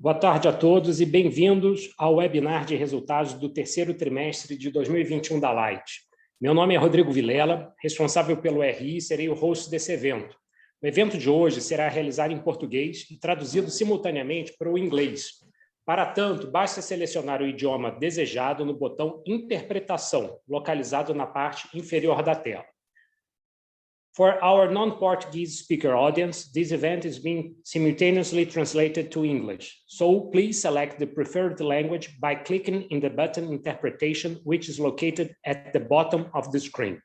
Boa tarde a todos e bem-vindos ao webinar de resultados do terceiro trimestre de 2021 da Light. Meu nome é Rodrigo Vilela, responsável pelo RI e serei o host desse evento. O evento de hoje será realizado em português e traduzido simultaneamente para o inglês. Para tanto, basta selecionar o idioma desejado no botão Interpretação, localizado na parte inferior da tela. For our non-Portuguese speaker audience, this event is being simultaneously translated to English. So please select the preferred language by clicking in the button Interpretation, which is located at the bottom of the screen.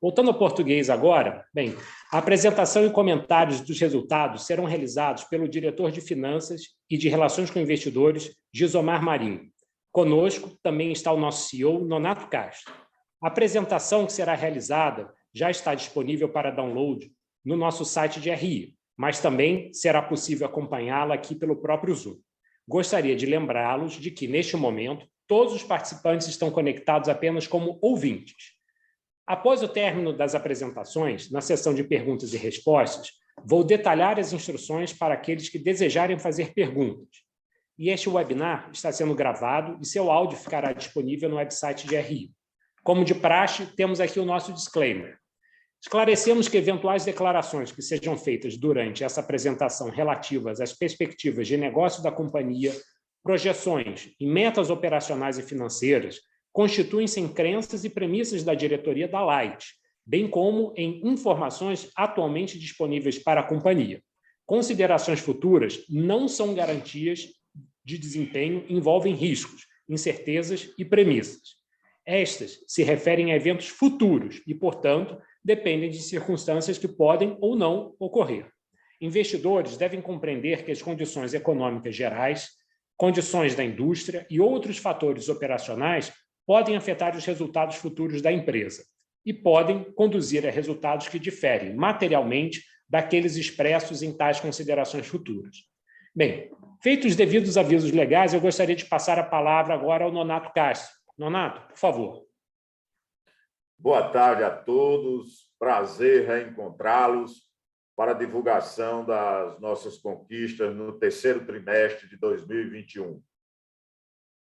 Voltando ao português agora, bem, a apresentação e comentários dos resultados serão realizados pelo diretor de Finanças e de Relações com Investidores, Gisomar Marinho. Conosco também está o nosso CEO, Nonato Castro. A apresentação que será realizada já está disponível para download no nosso site de RI, mas também será possível acompanhá-la aqui pelo próprio Zoom. Gostaria de lembrá-los de que, neste momento, todos os participantes estão conectados apenas como ouvintes. Após o término das apresentações, na sessão de perguntas e respostas, vou detalhar as instruções para aqueles que desejarem fazer perguntas. E este webinar está sendo gravado e seu áudio ficará disponível no website de RI. Como de praxe, temos aqui o nosso disclaimer. Esclarecemos que eventuais declarações que sejam feitas durante essa apresentação relativas às perspectivas de negócio da companhia, projeções e metas operacionais e financeiras constituem-se em crenças e premissas da diretoria da Light, bem como em informações atualmente disponíveis para a companhia. Considerações futuras não são garantias de desempenho, envolvem riscos, incertezas e premissas. Estas se referem a eventos futuros e, portanto, dependem de circunstâncias que podem ou não ocorrer. Investidores devem compreender que as condições econômicas gerais, condições da indústria e outros fatores operacionais podem afetar os resultados futuros da empresa e podem conduzir a resultados que diferem materialmente daqueles expressos em tais considerações futuras. Bem, feitos os devidos avisos legais, eu gostaria de passar a palavra agora ao Nonato Castro. Nonato, por favor. Boa tarde a todos. Prazer reencontrá-los para a divulgação das nossas conquistas no terceiro trimestre de 2021.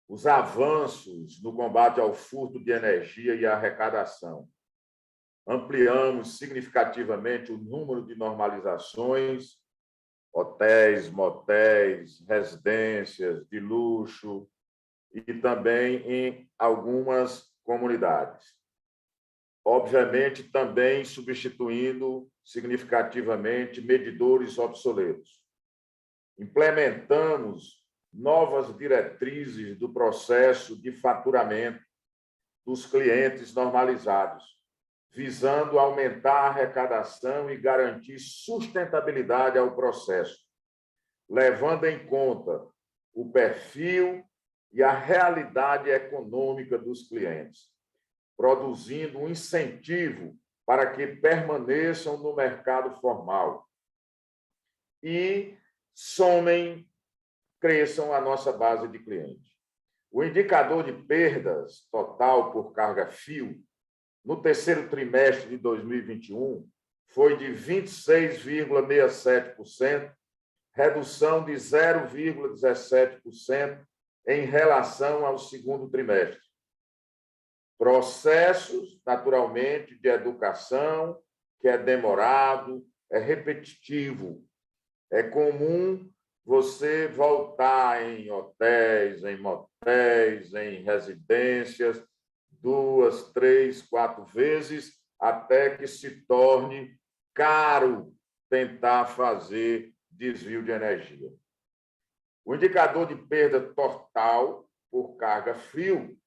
Os avanços no combate ao furto de energia e arrecadação. Ampliamos significativamente o número de normalizações, hotéis, motéis, residências de luxo e também em algumas comunidades. Obviamente, também substituindo significativamente medidores obsoletos. Implementamos novas diretrizes do processo de faturamento dos clientes normalizados, visando aumentar a arrecadação e garantir sustentabilidade ao processo, levando em conta o perfil e a realidade econômica dos clientes, produzindo um incentivo para que permaneçam no mercado formal e cresçam a nossa base de clientes. O indicador de perdas total por carga fio no terceiro trimestre de 2021 foi de 26,67%, redução de 0,17% em relação ao segundo trimestre. Processos, naturalmente, de educação, que é demorado, é repetitivo. É comum você voltar em hotéis, em motéis, em residências, 2, 3, 4 vezes, até que se torne caro tentar fazer desvio de energia. O indicador de perda total por carga fio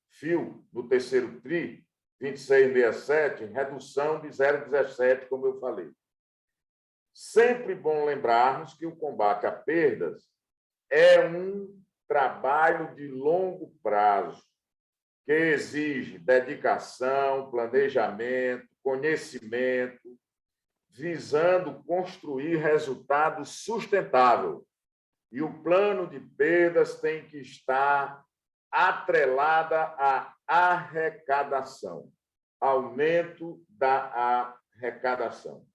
no terceiro TRI, 26,67, redução de 0,17, como eu falei. Sempre bom lembrarmos que o combate a perdas é um trabalho de longo prazo, que exige dedicação, planejamento, conhecimento, visando construir resultado sustentável. E o plano de perdas tem que estar atrelada à arrecadação, aumento da arrecadação.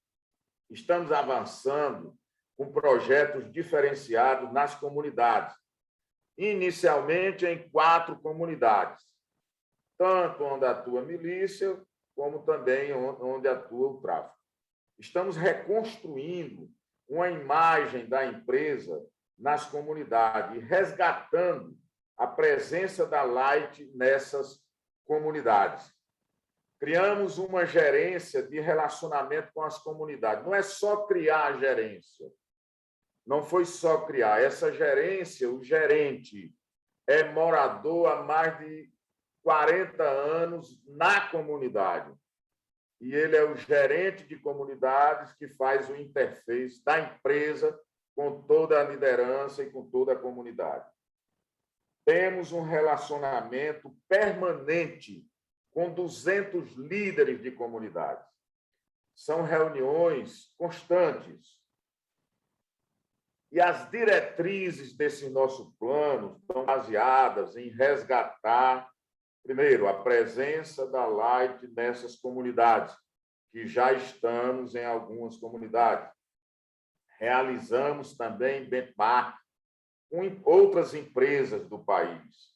Estamos avançando com projetos diferenciados nas comunidades, inicialmente em 4 comunidades, tanto onde atua a milícia, como também onde atua o tráfico. Estamos reconstruindo uma imagem da empresa nas comunidades, resgatando a presença da Light nessas comunidades. Criamos uma gerência de relacionamento com as comunidades. Não é só criar a gerência. Não foi só criar. Essa gerência, o gerente é morador há mais de 40 anos na comunidade. E ele é o gerente de comunidades que faz o interface da empresa com toda a liderança e com toda a comunidade. Temos um relacionamento permanente com 200 líderes de comunidades. São reuniões constantes. E as diretrizes desse nosso plano estão baseadas em resgatar, primeiro, a presença da Light nessas comunidades, que já estamos em algumas comunidades. Realizamos também benchmark com outras empresas do país.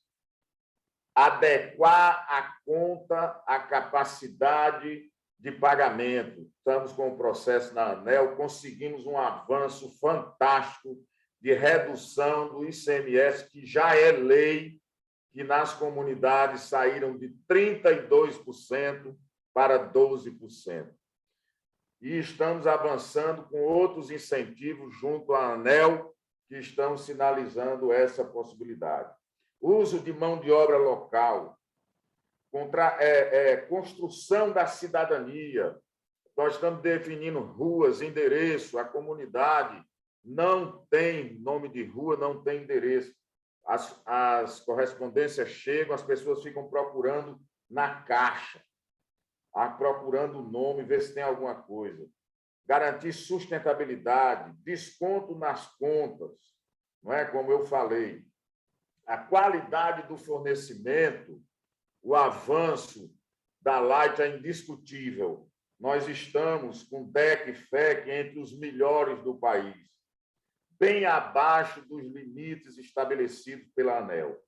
Adequar a conta à capacidade de pagamento. Estamos com o processo na ANEEL, conseguimos um avanço fantástico de redução do ICMS, que já é lei, que nas comunidades saíram de 32% para 12%. E estamos avançando com outros incentivos junto à ANEEL, que estão sinalizando essa possibilidade. Uso de mão de obra local, construção da cidadania. Nós estamos definindo ruas, endereço, a comunidade não tem nome de rua, não tem endereço. As correspondências chegam, as pessoas ficam procurando na caixa, procurando o nome, ver se tem alguma coisa. Garantir sustentabilidade, desconto nas contas, não é? Como eu falei, a qualidade do fornecimento, o avanço da Light é indiscutível. Nós estamos com DEC e FEC entre os melhores do país, bem abaixo dos limites estabelecidos pela ANEEL.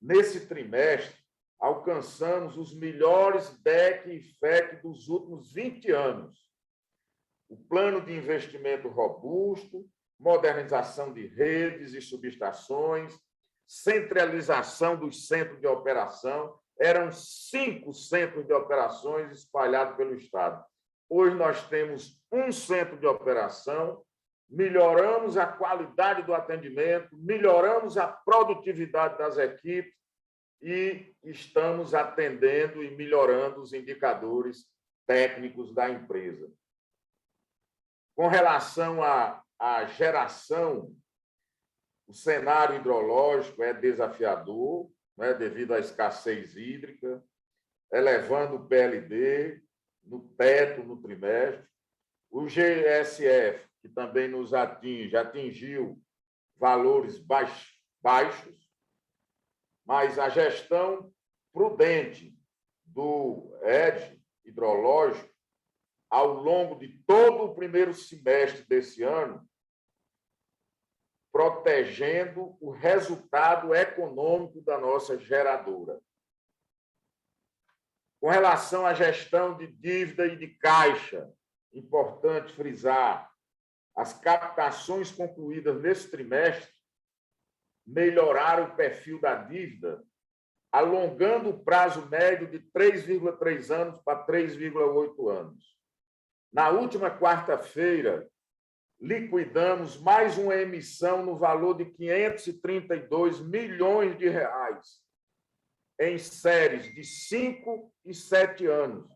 Nesse trimestre, alcançamos os melhores DEC e FEC dos últimos 20 anos. O plano de investimento robusto, modernização de redes e subestações, centralização dos centros de operação. Eram 5 centros de operações espalhados pelo Estado. Hoje nós temos um centro de operação, melhoramos a qualidade do atendimento, melhoramos a produtividade das equipes e estamos atendendo e melhorando os indicadores técnicos da empresa. Com relação à geração, o cenário hidrológico é desafiador, né, devido à escassez hídrica, elevando o PLD no teto no trimestre. O GSF, que também nos atingiu valores baixos, mas a gestão prudente do ED hidrológico, ao longo de todo o primeiro semestre desse ano, protegendo o resultado econômico da nossa geradora. Com relação à gestão de dívida e de caixa, importante frisar, as captações concluídas nesse trimestre melhoraram o perfil da dívida, alongando o prazo médio de 3,3 anos para 3,8 anos. Na última quarta-feira, liquidamos mais uma emissão no valor de 532 milhões de reais, em séries de 5 e 7 anos.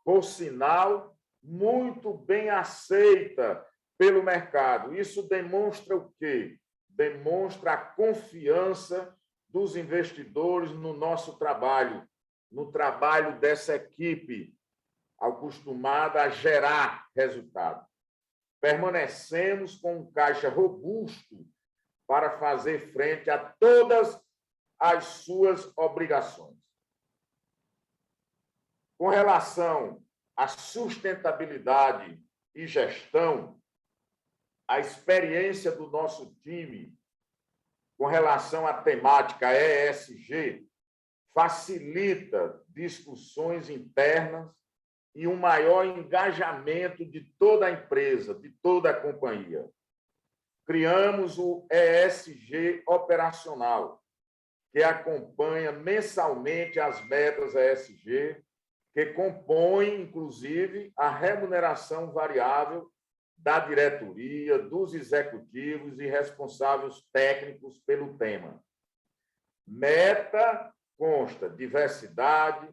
Por sinal, muito bem aceita pelo mercado. Isso demonstra o quê? Demonstra a confiança dos investidores no nosso trabalho, no trabalho dessa equipe, acostumada a gerar resultado. Permanecemos com um caixa robusto para fazer frente a todas as suas obrigações. Com relação à sustentabilidade e gestão, a experiência do nosso time com relação à temática ESG, facilita discussões internas e um maior engajamento de toda a empresa, de toda a companhia. Criamos o ESG operacional, que acompanha mensalmente as metas ESG, que compõem, inclusive, a remuneração variável da diretoria, dos executivos e responsáveis técnicos pelo tema. Meta consta diversidade,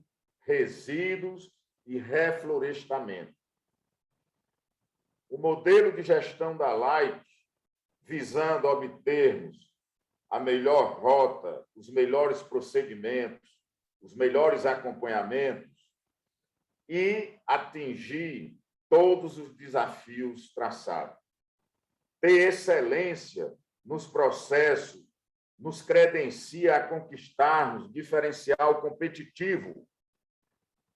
resíduos e reflorestamento. O modelo de gestão da Light, visando obtermos a melhor rota, os melhores procedimentos, os melhores acompanhamentos e atingir todos os desafios traçados. Ter excelência nos processos nos credencia a conquistarmos diferencial competitivo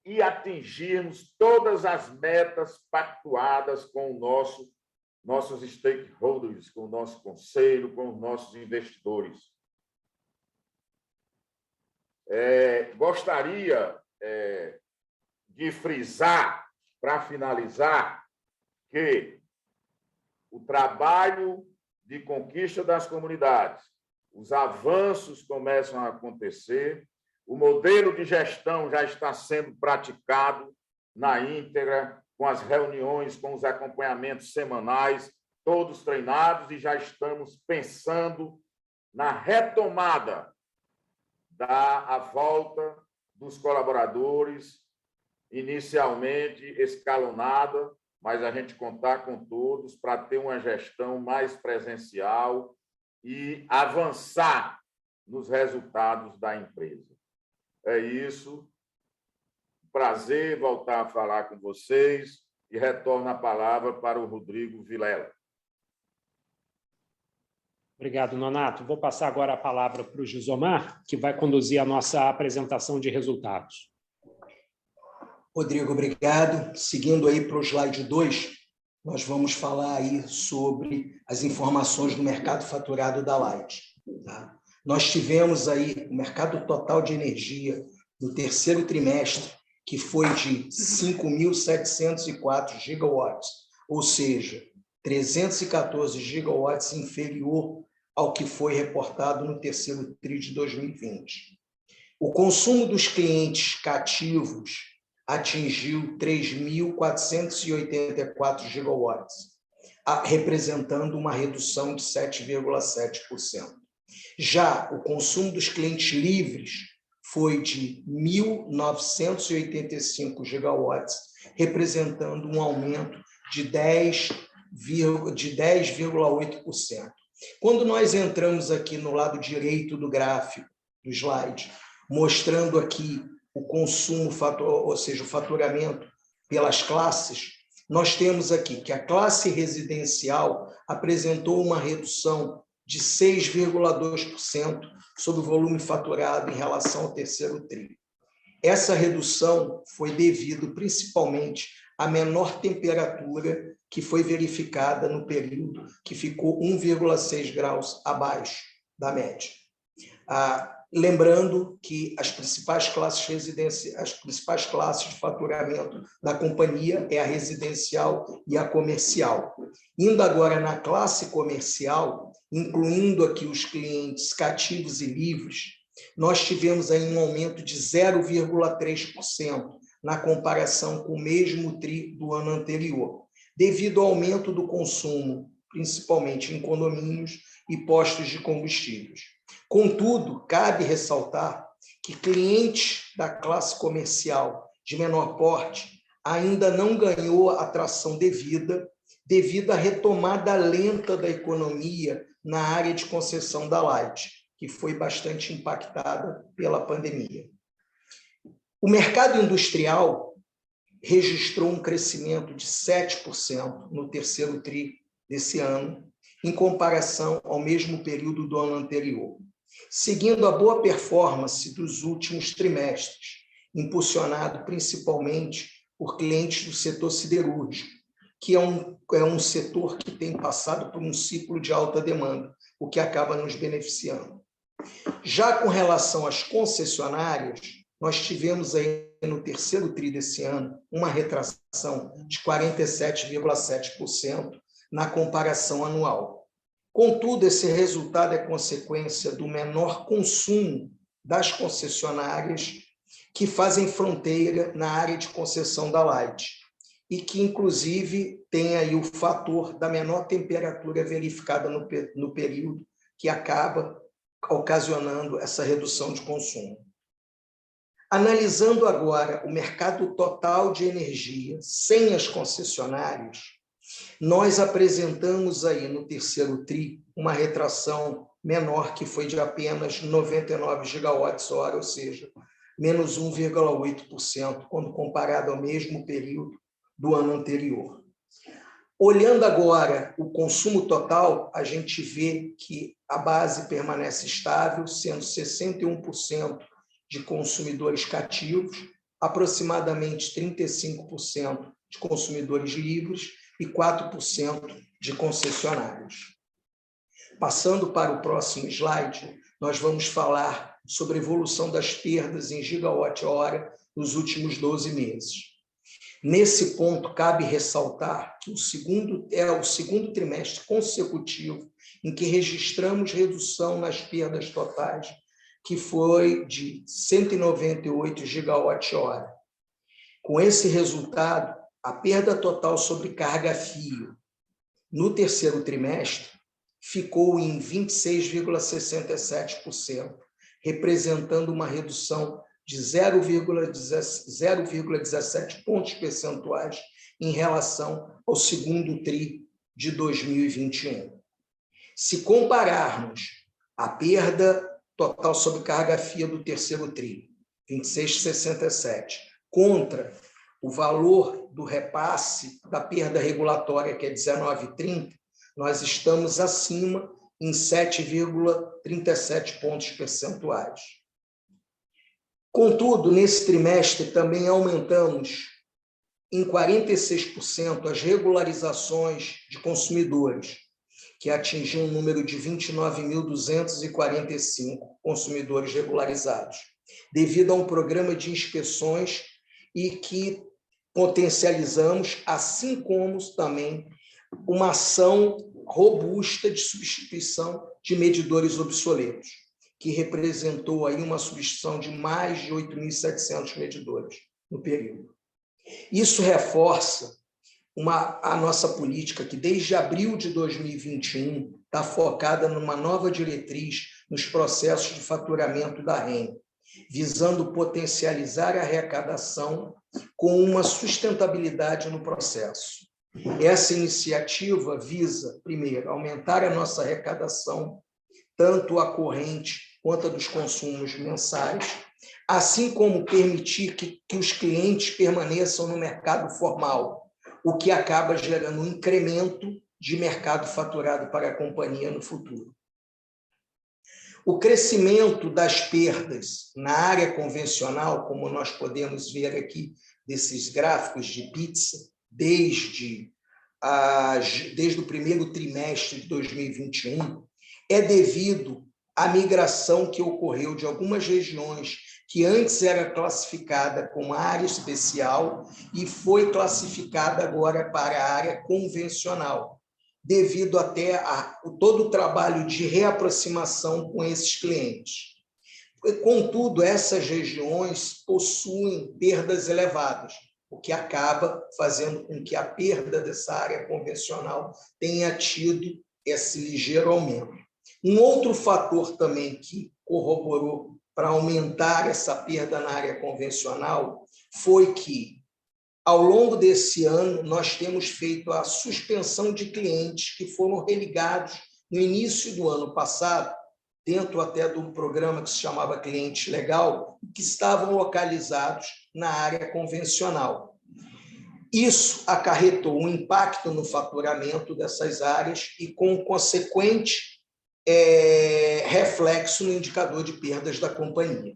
e atingirmos todas as metas pactuadas com nossos stakeholders, com o nosso conselho, com os nossos investidores. Gostaria de frisar, para finalizar, que o trabalho de conquista das comunidades, os avanços começam a acontecer, o modelo de gestão já está sendo praticado na íntegra, com as reuniões, com os acompanhamentos semanais, todos treinados, e já estamos pensando na retomada da volta dos colaboradores, inicialmente escalonada, mas a gente contar com todos para ter uma gestão mais presencial e avançar nos resultados da empresa. É isso. Prazer voltar a falar com vocês e retorno a palavra para o Rodrigo Vilela. Obrigado, Nonato. Vou passar agora a palavra para o Gisomar, que vai conduzir a nossa apresentação de resultados. Rodrigo, obrigado. Seguindo aí para o slide 2, nós vamos falar aí sobre as informações do mercado faturado da Light. Tá? Nós tivemos aí o mercado total de energia no terceiro trimestre, que foi de 5.704 gigawatts, ou seja, 314 gigawatts inferior ao que foi reportado no terceiro TRI de 2020. O consumo dos clientes cativos atingiu 3.484 gigawatts, representando uma redução de 7,7%. Já o consumo dos clientes livres foi de 1.985 gigawatts, representando um aumento de 10,8%. Quando nós entramos aqui no lado direito do gráfico, do slide, mostrando aqui o consumo, ou seja, o faturamento pelas classes, nós temos aqui que a classe residencial apresentou uma redução de 6,2% sobre o volume faturado em relação ao terceiro TRI. Essa redução foi devido principalmente à menor temperatura que foi verificada no período, que ficou 1,6 graus abaixo da média. Lembrando que as principais classes de faturamento da companhia é a residencial e a comercial. Indo agora na classe comercial, incluindo aqui os clientes cativos e livres, nós tivemos aí um aumento de 0,3% na comparação com o mesmo TRI do ano anterior, devido ao aumento do consumo, principalmente em condomínios e postos de combustíveis. Contudo, cabe ressaltar que clientes da classe comercial de menor porte ainda não ganhou a atração devida devido à retomada lenta da economia na área de concessão da Light, que foi bastante impactada pela pandemia. O mercado industrial registrou um crescimento de 7% no terceiro TRI desse ano, em comparação ao mesmo período do ano anterior, seguindo a boa performance dos últimos trimestres, impulsionado principalmente por clientes do setor siderúrgico, que é um setor que tem passado por um ciclo de alta demanda, o que acaba nos beneficiando. Já com relação às concessionárias, nós tivemos aí no terceiro TRI desse ano uma retração de 47,7% na comparação anual. Contudo, esse resultado é consequência do menor consumo das concessionárias que fazem fronteira na área de concessão da Light e que, inclusive, tem aí o fator da menor temperatura verificada no período, que acaba ocasionando essa redução de consumo. Analisando agora o mercado total de energia sem as concessionárias, nós apresentamos aí no terceiro TRI uma retração menor, que foi de apenas 99 gigawatts-hora, ou seja, menos 1,8%, quando comparado ao mesmo período do ano anterior. Olhando agora o consumo total, a gente vê que a base permanece estável, sendo 61% de consumidores cativos, aproximadamente 35% de consumidores livres e 4% de concessionários. Passando para o próximo slide, nós vamos falar sobre a evolução das perdas em gigawatt-hora nos últimos 12 meses. Nesse ponto, cabe ressaltar que o segundo trimestre consecutivo em que registramos redução nas perdas totais, que foi de 198 gigawatt-hora. Com esse resultado, a perda total sobre carga-fio no terceiro trimestre ficou em 26,67%, representando uma redução de 0,17 pontos percentuais em relação ao segundo TRI de 2021. Se compararmos a perda total sobre carga-fia do terceiro TRI, 26,67, contra o valor do repasse da perda regulatória, que é 19,30, nós estamos acima em 7,37 pontos percentuais. Contudo, nesse trimestre também aumentamos em 46% as regularizações de consumidores, que atingiu um número de 29.245 consumidores regularizados, devido a um programa de inspeções e que potencializamos, assim como também uma ação robusta de substituição de medidores obsoletos, que representou aí uma substituição de mais de 8.700 medidores no período. Isso reforça a nossa política, que desde abril de 2021 está focada numa nova diretriz nos processos de faturamento da REN, visando potencializar a arrecadação com uma sustentabilidade no processo. Essa iniciativa visa, primeiro, aumentar a nossa arrecadação, tanto a corrente quanto a dos consumos mensais, assim como permitir que os clientes permaneçam no mercado formal, o que acaba gerando um incremento de mercado faturado para a companhia no futuro. O crescimento das perdas na área convencional, como nós podemos ver aqui desses gráficos de pizza, desde o primeiro trimestre de 2021, é devido à migração que ocorreu de algumas regiões que antes era classificada como área especial e foi classificada agora para a área convencional, devido até a todo o trabalho de reaproximação com esses clientes. Contudo, essas regiões possuem perdas elevadas, o que acaba fazendo com que a perda dessa área convencional tenha tido esse ligeiro aumento. Um outro fator também que corroborou para aumentar essa perda na área convencional foi que, ao longo desse ano, nós temos feito a suspensão de clientes que foram religados no início do ano passado, dentro até do programa que se chamava Cliente Legal, que estavam localizados na área convencional. Isso acarretou um impacto no faturamento dessas áreas e com consequente reflexo no indicador de perdas da companhia.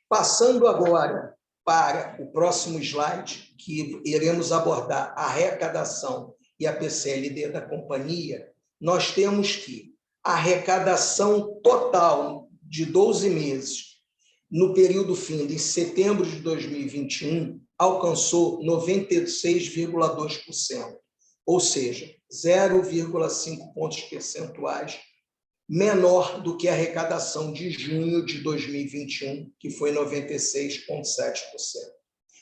Passando agora para o próximo slide, que iremos abordar a arrecadação e a PCLD da companhia, nós temos que a arrecadação total de 12 meses, no período fim de setembro de 2021, alcançou 96,2%, ou seja, 0,5 pontos percentuais menor do que a arrecadação de junho de 2021, que foi 96,7%.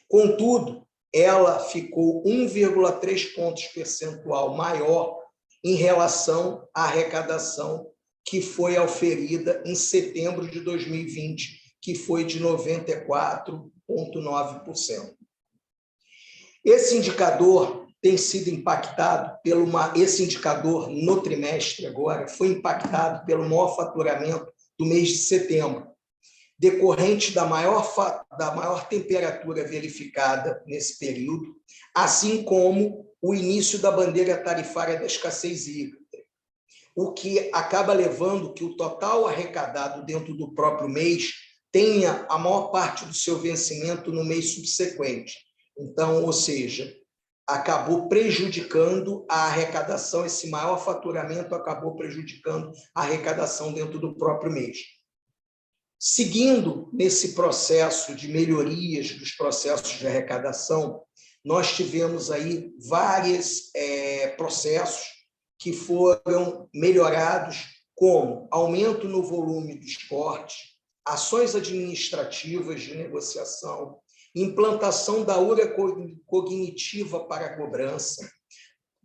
Contudo, ela ficou 1,3 pontos percentual maior em relação à arrecadação que foi auferida em setembro de 2020, que foi de 94,9%. Esse indicador tem sido impactado esse indicador no trimestre agora foi impactado pelo maior faturamento do mês de setembro, decorrente da maior temperatura verificada nesse período, assim como o início da bandeira tarifária da escassez hídrica, o que acaba levando que o total arrecadado dentro do próprio mês tenha a maior parte do seu vencimento no mês subsequente. Então, ou seja, acabou prejudicando a arrecadação, esse maior faturamento acabou prejudicando a arrecadação dentro do próprio mês. Seguindo nesse processo de melhorias dos processos de arrecadação, nós tivemos aí vários processos que foram melhorados, como aumento no volume dos cortes, ações administrativas de negociação, implantação da URA cognitiva para a cobrança,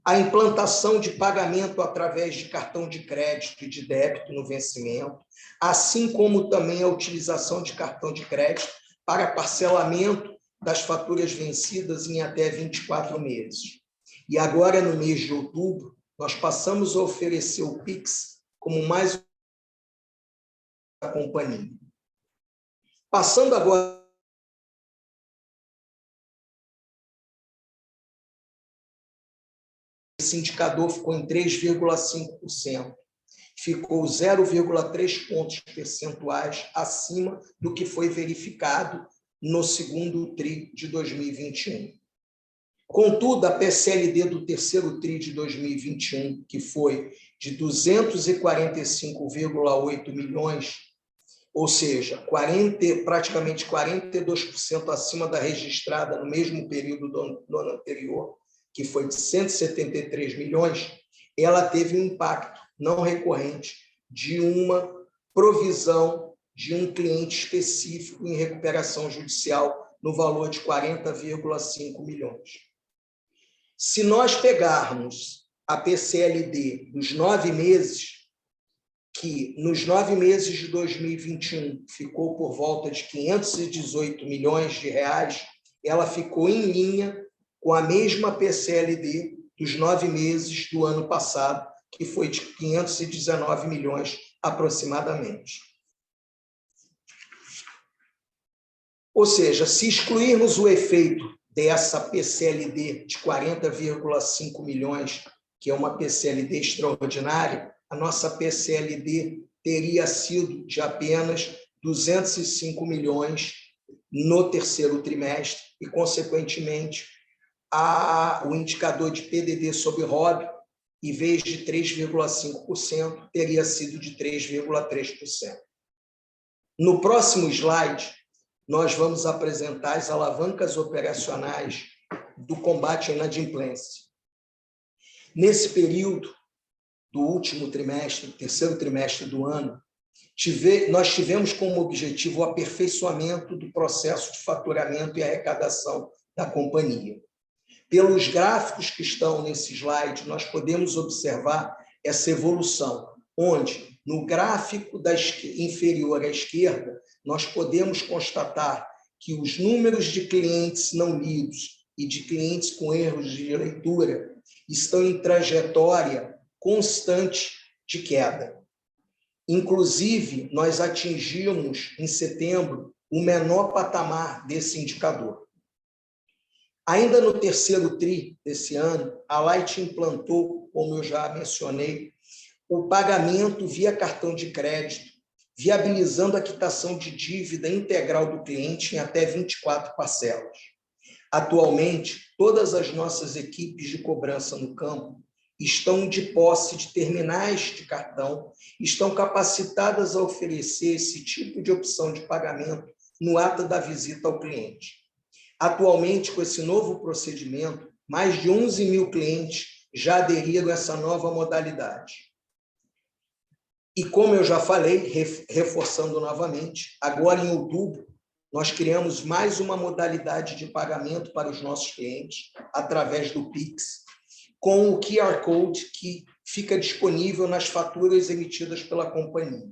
a implantação de pagamento através de cartão de crédito e de débito no vencimento, assim como também a utilização de cartão de crédito para parcelamento das faturas vencidas em até 24 meses. E agora, no mês de outubro, nós passamos a oferecer o Pix como mais uma companhia. Passando agora esse indicador ficou em 3,5%. Ficou 0,3 pontos percentuais acima do que foi verificado no segundo TRI de 2021. Contudo, a PCLD do terceiro TRI de 2021, que foi de 245,8 milhões, ou seja, praticamente 42% acima da registrada no mesmo período do ano anterior, que foi de 173 milhões, ela teve um impacto não recorrente de uma provisão de um cliente específico em recuperação judicial no valor de 40,5 milhões. Se nós pegarmos a PCLD dos 9 meses, que nos 9 meses de 2021 ficou por volta de 518 milhões de reais, ela ficou em linha com a mesma PCLD dos 9 meses do ano passado, que foi de 519 milhões aproximadamente. Ou seja, se excluirmos o efeito dessa PCLD de 40,5 milhões, que é uma PCLD extraordinária, a nossa PCLD teria sido de apenas 205 milhões no terceiro trimestre e, consequentemente, o indicador de PDD sobre ROB, em vez de 3,5%, teria sido de 3,3%. No próximo slide, nós vamos apresentar as alavancas operacionais do combate à inadimplência. Nesse período do último trimestre, terceiro trimestre do ano, nós tivemos como objetivo o aperfeiçoamento do processo de faturamento e arrecadação da companhia. Pelos gráficos que estão nesse slide, nós podemos observar essa evolução, onde, no gráfico inferior à esquerda, nós podemos constatar que os números de clientes não lidos e de clientes com erros de leitura estão em trajetória constante de queda. Inclusive, nós atingimos, em setembro, o menor patamar desse indicador. Ainda no terceiro TRI desse ano, a Light implantou, como eu já mencionei, o pagamento via cartão de crédito, viabilizando a quitação de dívida integral do cliente em até 24 parcelas. Atualmente, todas as nossas equipes de cobrança no campo estão de posse de terminais de cartão, estão capacitadas a oferecer esse tipo de opção de pagamento no ato da visita ao cliente. Atualmente, com esse novo procedimento, mais de 11 mil clientes já aderiram a essa nova modalidade. E como eu já falei, reforçando novamente, agora em outubro, nós criamos mais uma modalidade de pagamento para os nossos clientes, através do Pix, com o QR Code que fica disponível nas faturas emitidas pela companhia.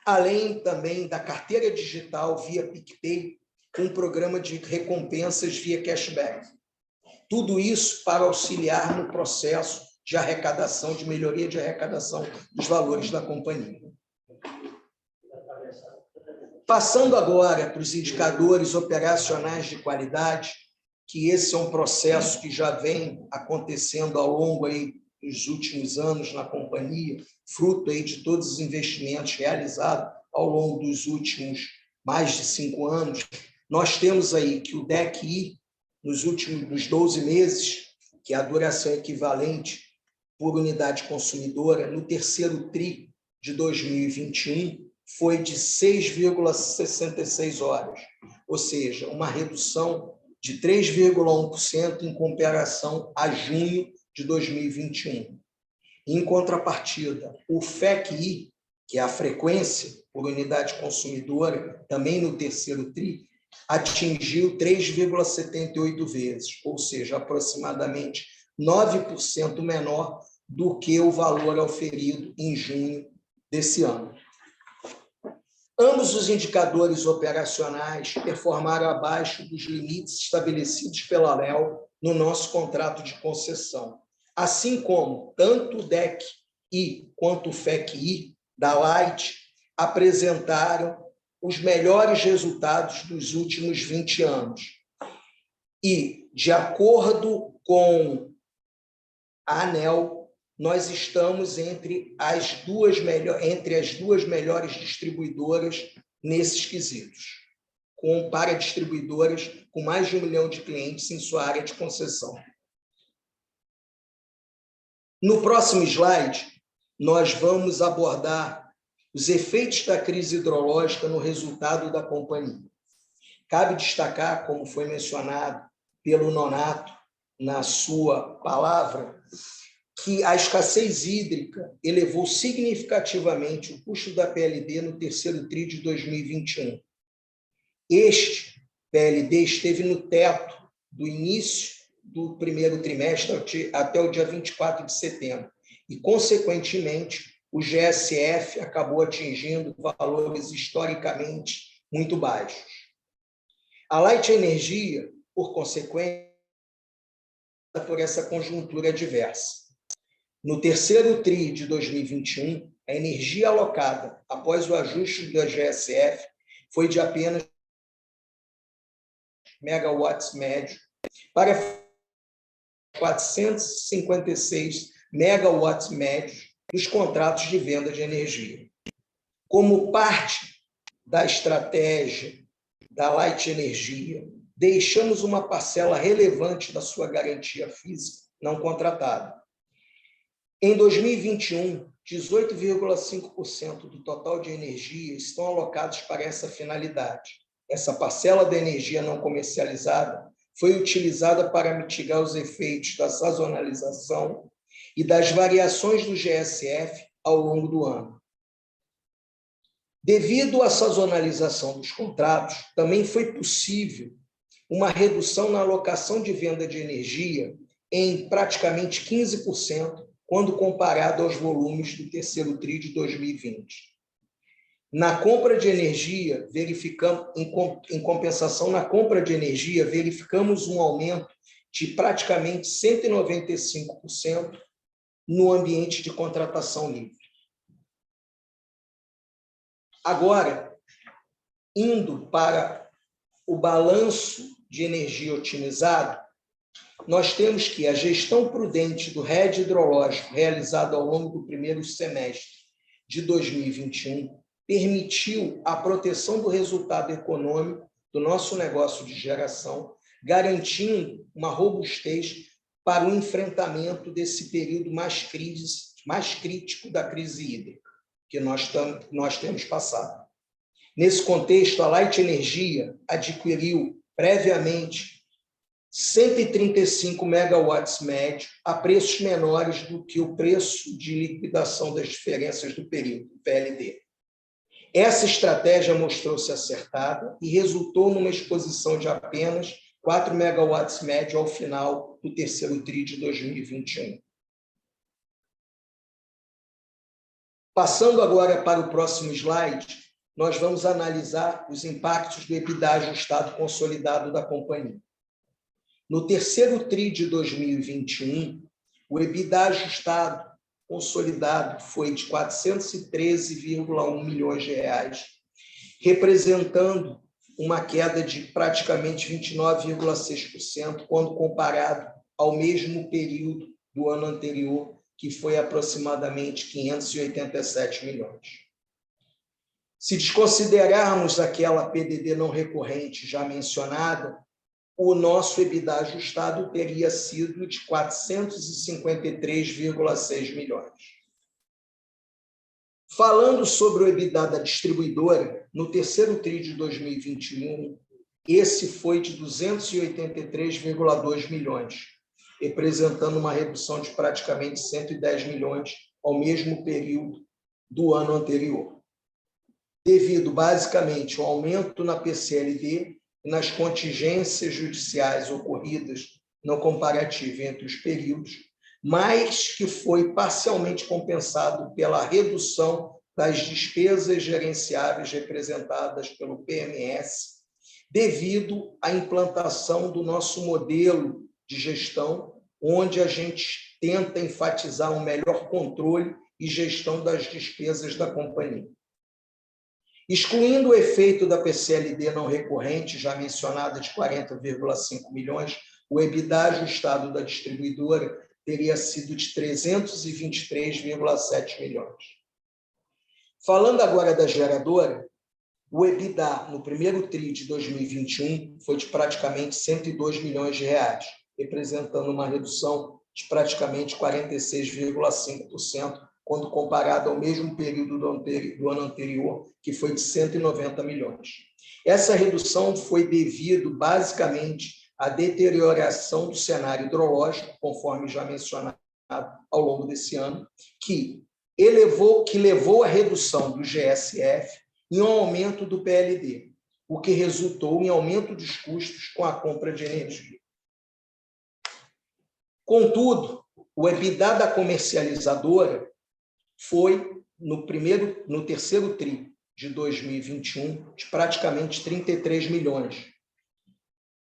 Além também da carteira digital via PicPay, com um programa de recompensas via cashback. Tudo isso para auxiliar no processo de arrecadação, de melhoria de arrecadação dos valores da companhia. Passando agora para os indicadores operacionais de qualidade, que esse é um processo que já vem acontecendo ao longo aí dos últimos anos na companhia, fruto aí de todos os investimentos realizados ao longo dos últimos mais de 5 anos. Nós temos aí que o DEC-I, nos últimos 12 meses, que é a duração equivalente por unidade consumidora, no terceiro TRI de 2021, foi de 6,66 horas, ou seja, uma redução de 3,1% em comparação a junho de 2021. Em contrapartida, o FEC-I, que é a frequência por unidade consumidora, também no terceiro TRI, atingiu 3,78 vezes, ou seja, aproximadamente 9% menor do que o valor auferido em junho desse ano. Ambos os indicadores operacionais performaram abaixo dos limites estabelecidos pela ANEEL no nosso contrato de concessão, assim como tanto o DEC-I quanto o FEC-I da Light apresentaram os melhores resultados dos últimos 20 anos. E, de acordo com a ANEEL, nós estamos entre as duas melhores distribuidoras nesses quesitos, para distribuidoras com mais de 1 milhão de clientes em sua área de concessão. No próximo slide, nós vamos abordar os efeitos da crise hidrológica no resultado da companhia. Cabe destacar, como foi mencionado pelo Nonato na sua palavra, que a escassez hídrica elevou significativamente o custo da PLD no terceiro TRI de 2021. Este PLD esteve no teto do início do primeiro trimestre até o dia 24 de setembro e, consequentemente, o GSF acabou atingindo valores historicamente muito baixos. A Light Energia, por consequência, por essa conjuntura adversa. No terceiro TRI de 2021, a energia alocada após o ajuste da GSF foi de apenas megawatts médio para 456 megawatts médios dos contratos de venda de energia. Como parte da estratégia da Light Energia, deixamos uma parcela relevante da sua garantia física não contratada. Em 2021, 18,5% do total de energia estão alocados para essa finalidade. Essa parcela da energia não comercializada foi utilizada para mitigar os efeitos da sazonalização e das variações do GSF ao longo do ano. Devido à sazonalização dos contratos, também foi possível uma redução na alocação de venda de energia em praticamente 15%, quando comparado aos volumes do terceiro TRI de 2020. Na compra de energia, em compensação na compra de energia, verificamos um aumento de praticamente 195% no ambiente de contratação livre. Agora, indo para o balanço de energia otimizado, nós temos que a gestão prudente do RED hidrológico realizado ao longo do primeiro semestre de 2021 permitiu a proteção do resultado econômico do nosso negócio de geração, garantindo uma robustez para o enfrentamento desse período mais crítico da crise hídrica que nós temos passado. Nesse contexto, a Light Energia adquiriu previamente 135 megawatts médio a preços menores do que o preço de liquidação das diferenças do período, PLD. Essa estratégia mostrou-se acertada e resultou numa exposição de apenas 4 megawatts médio ao final do terceiro TRI de 2021. Passando agora para o próximo slide, nós vamos analisar os impactos do EBITDA ajustado consolidado da companhia. No terceiro TRI de 2021, o EBITDA ajustado consolidado foi de R$ 413,1 milhões, representando uma queda de praticamente 29,6% quando comparado ao mesmo período do ano anterior, que foi aproximadamente 587 milhões. Se desconsiderarmos aquela PDD não recorrente já mencionada, o nosso EBITDA ajustado teria sido de 453,6 milhões. Falando sobre o EBITDA da distribuidora, no terceiro TRI de 2021, esse foi de 283,2 milhões, representando uma redução de praticamente 110 milhões ao mesmo período do ano anterior, devido basicamente ao aumento na PCLD e nas contingências judiciais ocorridas no comparativo entre os períodos, mas que foi parcialmente compensado pela redução das despesas gerenciáveis representadas pelo PMS, devido à implantação do nosso modelo de gestão, onde a gente tenta enfatizar um melhor controle e gestão das despesas da companhia. Excluindo o efeito da PCLD não recorrente, já mencionada de 40,5 milhões, o EBITDA ajustado da distribuidora teria sido de 323,7 milhões. Falando agora da geradora, o EBITDA no primeiro TRI de 2021 foi de praticamente 102 milhões de reais, representando uma redução de praticamente 46,5% quando comparado ao mesmo período do ano anterior, que foi de 190 milhões. Essa redução foi devido, basicamente, à deterioração do cenário hidrológico, conforme já mencionado ao longo desse ano, que levou à redução do GSF e um aumento do PLD, o que resultou em aumento dos custos com a compra de energia. Contudo, o EBITDA da comercializadora foi, no terceiro TRI de 2021, de praticamente 33 milhões,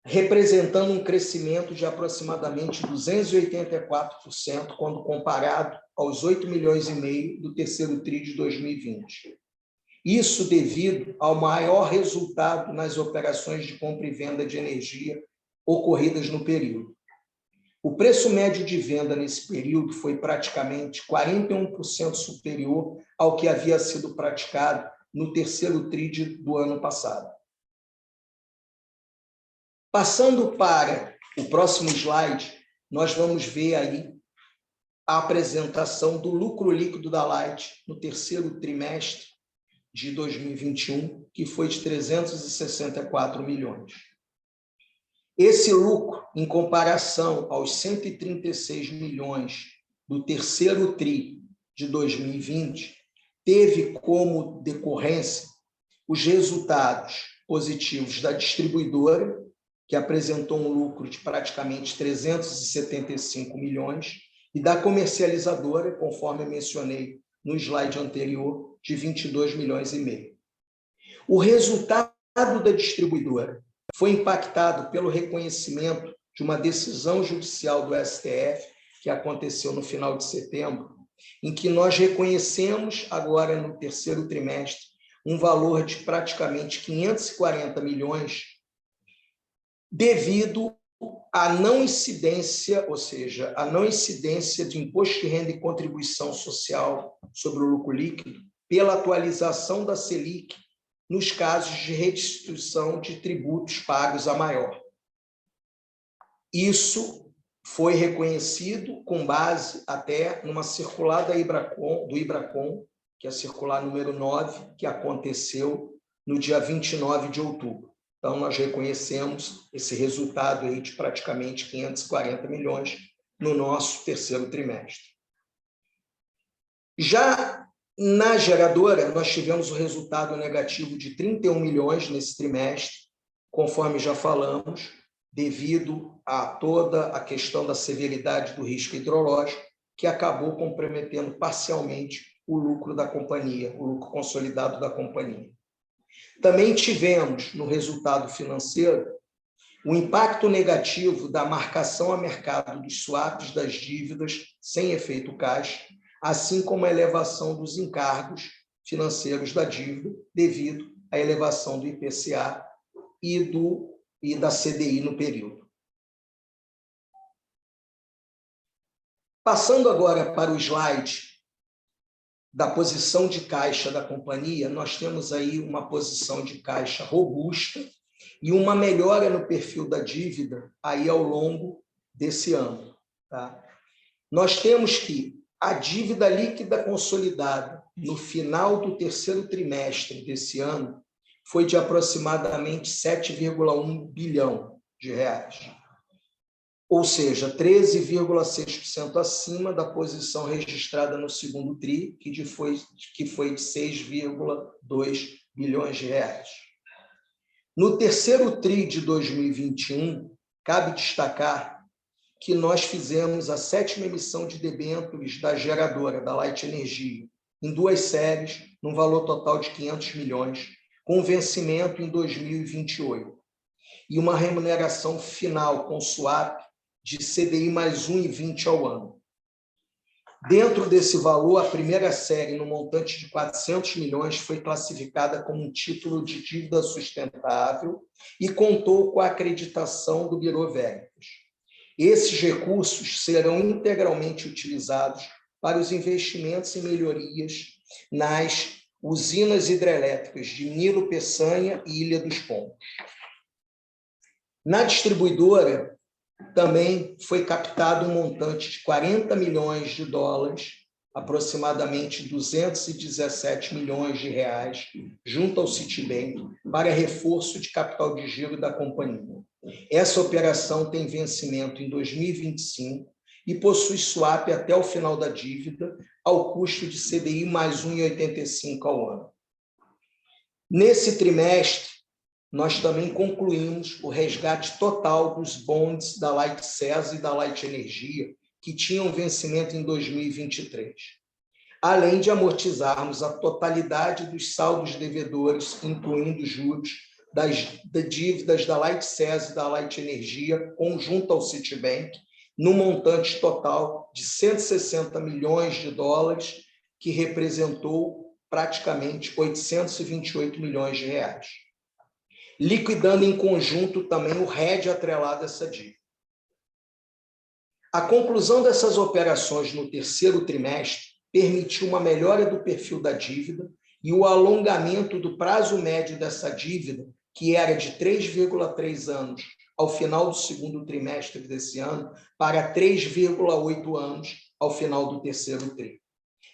representando um crescimento de aproximadamente 284% quando comparado aos 8 milhões e meio do terceiro TRI de 2020. Isso devido ao maior resultado nas operações de compra e venda de energia ocorridas no período. O preço médio de venda nesse período foi praticamente 41% superior ao que havia sido praticado no terceiro TRI do ano passado. Passando para o próximo slide, nós vamos ver aí a apresentação do lucro líquido da Light no terceiro trimestre de 2021, que foi de 364 milhões. Esse lucro, em comparação aos 136 milhões do terceiro TRI de 2020, teve como decorrência os resultados positivos da distribuidora, que apresentou um lucro de praticamente 375 milhões, e da comercializadora, conforme eu mencionei no slide anterior, de 22 milhões e meio. O resultado da distribuidora foi impactado pelo reconhecimento de uma decisão judicial do STF, que aconteceu no final de setembro, em que nós reconhecemos agora no terceiro trimestre um valor de praticamente 540 milhões devido à não incidência, ou seja, a não incidência de imposto de renda e contribuição social sobre o lucro líquido pela atualização da Selic nos casos de restituição de tributos pagos a maior. Isso foi reconhecido com base até numa circular do IBRACON, que é a circular número 9, que aconteceu no dia 29 de outubro. Então, nós reconhecemos esse resultado aí de praticamente 540 milhões no nosso terceiro trimestre. Já na geradora, nós tivemos o resultado negativo de 31 milhões nesse trimestre, conforme já falamos, devido a toda a questão da severidade do risco hidrológico, que acabou comprometendo parcialmente o lucro da companhia, o lucro consolidado da companhia. Também tivemos, no resultado financeiro, o impacto negativo da marcação a mercado dos swaps das dívidas sem efeito caixa, assim como a elevação dos encargos financeiros da dívida, devido à elevação do IPCA e da CDI no período. Passando agora para o slide da posição de caixa da companhia, nós temos aí uma posição de caixa robusta e uma melhora no perfil da dívida aí ao longo desse ano. Tá? Nós temos que a dívida líquida consolidada no final do terceiro trimestre desse ano foi de aproximadamente 7,1 bilhão de reais. Ou seja, 13,6% acima da posição registrada no segundo TRI, que foi de 6,2 bilhões de reais. No terceiro TRI de 2021, cabe destacar que nós fizemos a 7ª emissão de debêntures da geradora, da Light Energia, em 2 séries, num valor total de 500 milhões, com vencimento em 2028, e uma remuneração final com swap de CDI mais 1,20 ao ano. Dentro desse valor, a primeira série, no montante de 400 milhões, foi classificada como um título de dívida sustentável e contou com a acreditação do Bureau Veritas. Esses recursos serão integralmente utilizados para os investimentos em melhorias nas usinas hidrelétricas de Nilo Peçanha e Ilha dos Pombos. Na distribuidora, também foi captado um montante de 40 milhões de dólares, aproximadamente 217 milhões de reais, junto ao Citibank, para reforço de capital de giro da companhia. Essa operação tem vencimento em 2025 e possui swap até o final da dívida, ao custo de CDI mais 1,85 ao ano. Nesse trimestre, nós também concluímos o resgate total dos bonds da Light SESA e da Light Energia, que tinham vencimento em 2023, além de amortizarmos a totalidade dos saldos devedores, incluindo juros, das dívidas da Light SESA e da Light Energia, conjunto ao Citibank, no montante total de 160 milhões de dólares, que representou praticamente 828 milhões de reais. Liquidando em conjunto também o RED atrelado a essa dívida. A conclusão dessas operações no terceiro trimestre permitiu uma melhora do perfil da dívida e o alongamento do prazo médio dessa dívida, que era de 3,3 anos ao final do segundo trimestre desse ano, para 3,8 anos ao final do terceiro tri.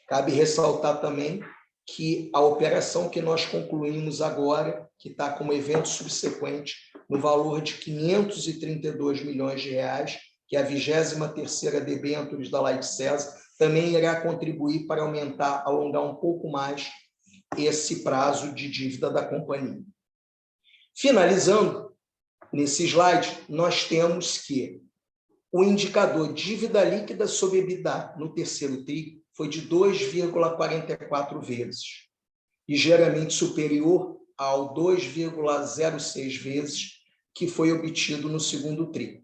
Cabe ressaltar também que a operação que nós concluímos agora, que está como evento subsequente, no valor de 532 milhões de reais, que é a 23ª debêntures da Light SESA, também irá contribuir para alongar um pouco mais esse prazo de dívida da companhia. Finalizando, nesse slide, nós temos que o indicador dívida líquida sobre EBITDA no terceiro TRI foi de 2,44 vezes, ligeiramente superior ao 2,06 vezes que foi obtido no segundo TRI,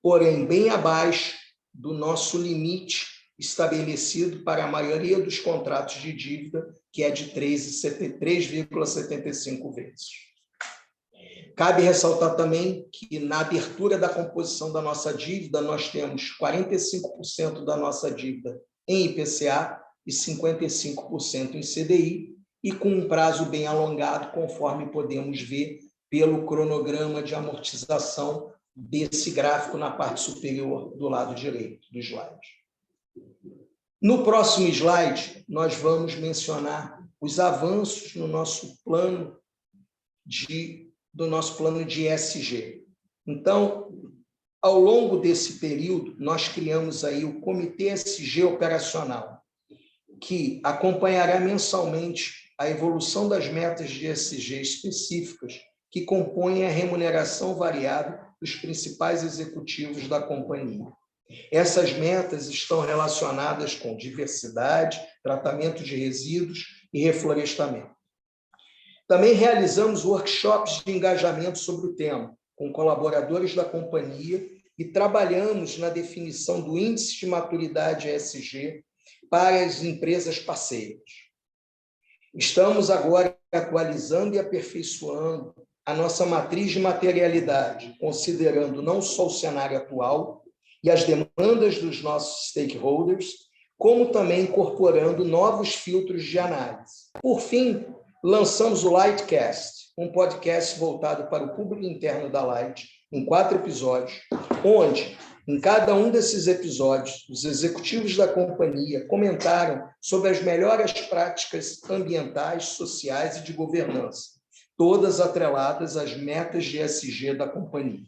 porém bem abaixo do nosso limite estabelecido para a maioria dos contratos de dívida, que é de 3,75 vezes. Cabe ressaltar também que, na abertura da composição da nossa dívida, nós temos 45% da nossa dívida em IPCA e 55% em CDI, e com um prazo bem alongado, conforme podemos ver pelo cronograma de amortização desse gráfico na parte superior do lado direito do slide. No próximo slide, nós vamos mencionar os avanços no nosso plano de ESG. Então, ao longo desse período, nós criamos aí o Comitê ESG Operacional, que acompanhará mensalmente a evolução das metas de ESG específicas que compõem a remuneração variável dos principais executivos da companhia. Essas metas estão relacionadas com diversidade, tratamento de resíduos e reflorestamento. Também realizamos workshops de engajamento sobre o tema, com colaboradores da companhia, e trabalhamos na definição do índice de maturidade ESG para as empresas parceiras. Estamos agora atualizando e aperfeiçoando a nossa matriz de materialidade, considerando não só o cenário atual e as demandas dos nossos stakeholders, como também incorporando novos filtros de análise. Por fim, lançamos o Lightcast, um podcast voltado para o público interno da Light, em 4 episódios, onde, em cada um desses episódios, os executivos da companhia comentaram sobre as melhores práticas ambientais, sociais e de governança, todas atreladas às metas de ESG da companhia.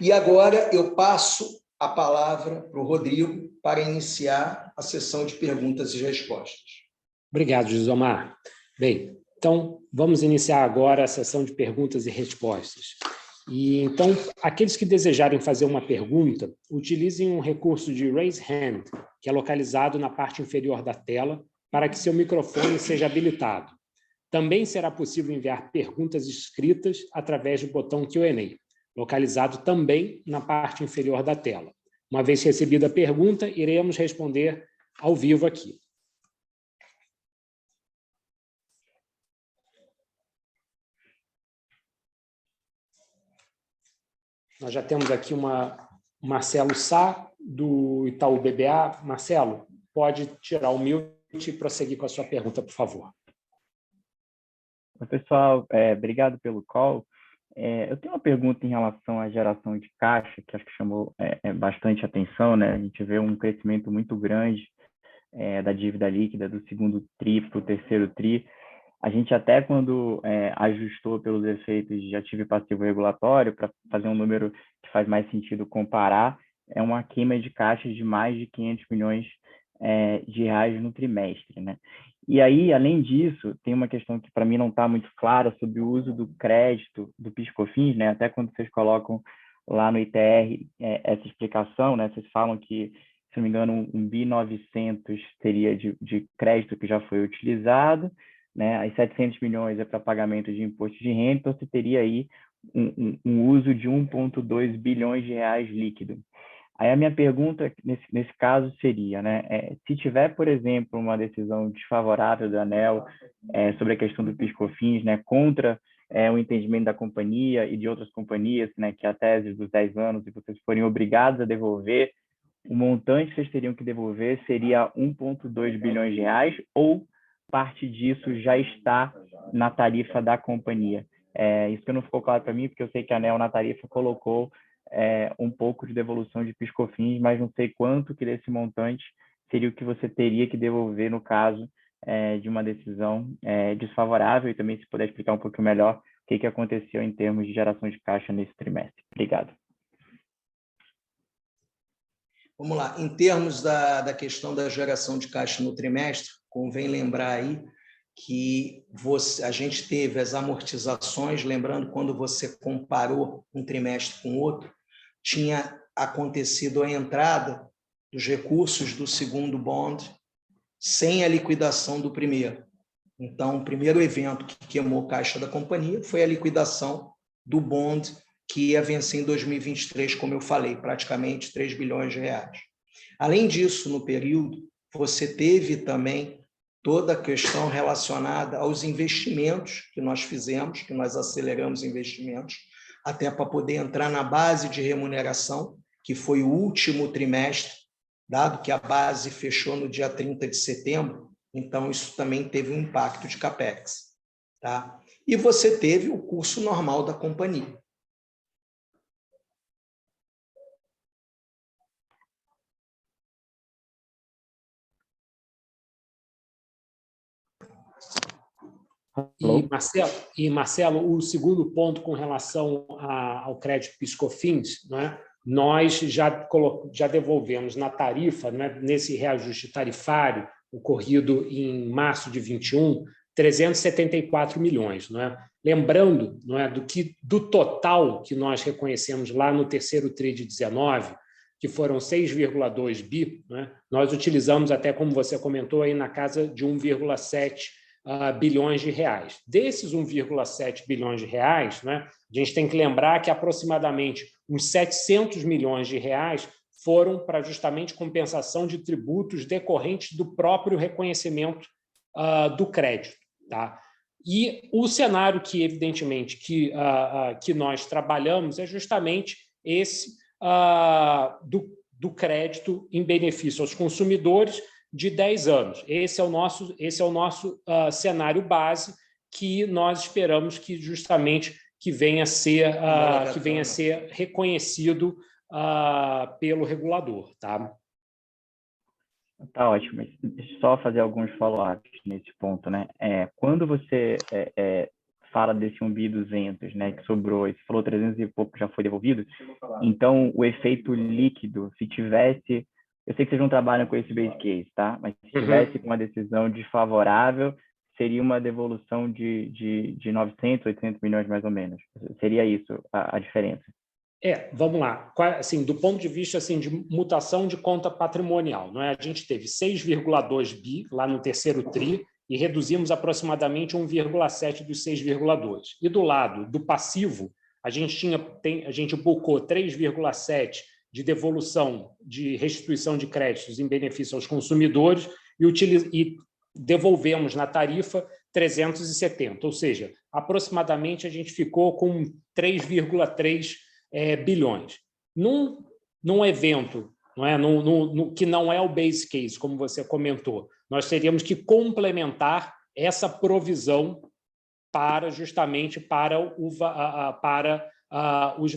E agora eu passo a palavra para o Rodrigo para iniciar a sessão de perguntas e respostas. Obrigado, Gisomar. Bem, então vamos iniciar agora a sessão de perguntas e respostas. E então, aqueles que desejarem fazer uma pergunta, utilizem um recurso de Raise Hand, que é localizado na parte inferior da tela, para que seu microfone seja habilitado. Também será possível enviar perguntas escritas através do botão Q&A, localizado também na parte inferior da tela. Uma vez recebida a pergunta, iremos responder ao vivo aqui. Nós já temos aqui o Marcelo Sá, do Itaú BBA. Marcelo, pode tirar o mute e prosseguir com a sua pergunta, por favor. Oi, pessoal, obrigado pelo call. Eu tenho uma pergunta em relação à geração de caixa, que acho que chamou bastante atenção, né? A gente vê um crescimento muito grande da dívida líquida do segundo TRI para o terceiro TRI. A gente até quando ajustou pelos efeitos de ativo e passivo regulatório, para fazer um número que faz mais sentido comparar, é uma queima de caixa de mais de 500 milhões de reais no trimestre, né? E aí, além disso, tem uma questão que para mim não está muito clara sobre o uso do crédito do PIS/COFINS, né? Até quando vocês colocam lá no ITR essa explicação, né? Vocês falam que, se não me engano, 1.900 teria de crédito que já foi utilizado, né? Aí 700 milhões é para pagamento de imposto de renda, então você teria aí um uso de 1,2 bilhões de reais líquido. Aí a minha pergunta nesse caso seria, né, se tiver, por exemplo, uma decisão desfavorável do ANEEL sobre a questão do PIS/COFINS, né, contra o entendimento da companhia e de outras companhias, né, que é a tese dos 10 anos, e vocês forem obrigados a devolver, o montante que vocês teriam que devolver seria 1,2 bilhões de reais, ou parte disso já está na tarifa da companhia? Isso que não ficou claro para mim, porque eu sei que a ANEEL na tarifa colocou um pouco de devolução de PIS/COFINS, mas não sei quanto que desse montante seria o que você teria que devolver no caso de uma decisão desfavorável, e também se puder explicar um pouco melhor o que aconteceu em termos de geração de caixa nesse trimestre. Obrigado. Vamos lá. Em termos da questão da geração de caixa no trimestre, convém lembrar aí que a gente teve as amortizações, lembrando, quando você comparou um trimestre com outro, tinha acontecido a entrada dos recursos do segundo bond sem a liquidação do primeiro. Então, o primeiro evento que queimou a caixa da companhia foi a liquidação do bond que ia vencer em 2023, como eu falei, praticamente 3 bilhões de reais. Além disso, no período, você teve também toda a questão relacionada aos investimentos que nós fizemos, que nós aceleramos investimentos, até para poder entrar na base de remuneração, que foi o último trimestre, dado que a base fechou no dia 30 de setembro, então isso também teve um impacto de CAPEX. Tá? E você teve o curso normal da companhia. Marcelo, o segundo ponto com relação ao crédito PIS/COFINS, né? Nós já devolvemos na tarifa, né, nesse reajuste tarifário ocorrido em março de 21, 374 milhões. Né? Lembrando, não é, do total que nós reconhecemos lá no terceiro TRI de 19, que foram 6,2 bi, né? Nós utilizamos até, como você comentou, aí na casa de 1,7 bilhões de reais. Desses 1,7 bilhões de reais, né, a gente tem que lembrar que aproximadamente uns 700 milhões de reais foram para justamente compensação de tributos decorrentes do próprio reconhecimento do crédito. Tá? E o cenário que, evidentemente, que nós trabalhamos é justamente esse do crédito em benefício aos consumidores de 10 anos. Esse é o nosso cenário base que nós esperamos que justamente que venha a ser reconhecido pelo regulador. Tá ótimo. Deixa eu só fazer alguns follow-ups nesse ponto, né? Quando você fala desse 1.200, né, que sobrou, você falou 300 e pouco já foi devolvido, então o efeito líquido, se tivesse, eu sei que vocês não trabalham com esse base case, tá? Mas se tivesse uma decisão desfavorável, seria uma devolução de 900, 800 milhões mais ou menos. Seria isso a diferença? Vamos lá. Assim, do ponto de vista assim, de mutação de conta patrimonial, não é? A gente teve 6,2 bi lá no terceiro TRI e reduzimos aproximadamente 1,7 dos 6,2. E do lado do passivo, a gente bocou 3,7 de devolução de restituição de créditos em benefício aos consumidores e devolvemos na tarifa 370, ou seja, aproximadamente a gente ficou com 3,3 bilhões. Num evento, não é? Que não é o base case, como você comentou, nós teríamos que complementar essa provisão justamente para os